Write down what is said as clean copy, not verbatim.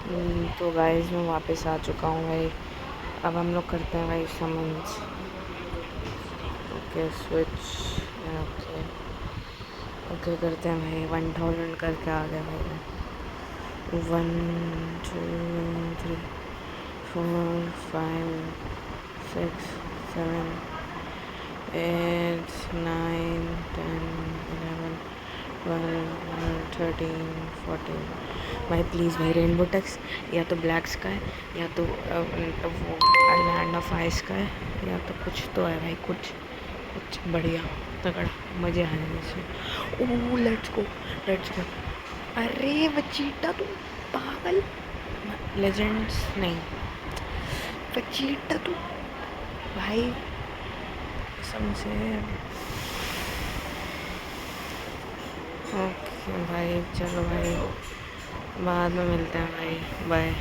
तो गाइस मैं वापस आ चुका हूँ भाई। अब हम लोग करते हैं भाई summons. Okay switch. Okay okay करते हैं भाई। 1000 करके आ गया भाई। 1 2 3 4 5 6 7 8 9 10 11 12 13 14 भाई प्लीज़ भाई रेनबो टेक्स या तो ब्लैक स्काई या तो वो लैंड ऑफ आइस का है या तो कुछ तो है भाई। कुछ कुछ बढ़िया तगड़ा मज़े आने से। ओह लेट्स गो लेट्स गो। अरे वचीटा तू पागल। लेजेंड्स नहीं वचीटा तू भाई कसम से। ओके भाई चलो भाई बाद में मिलते हैं भाई। बाय।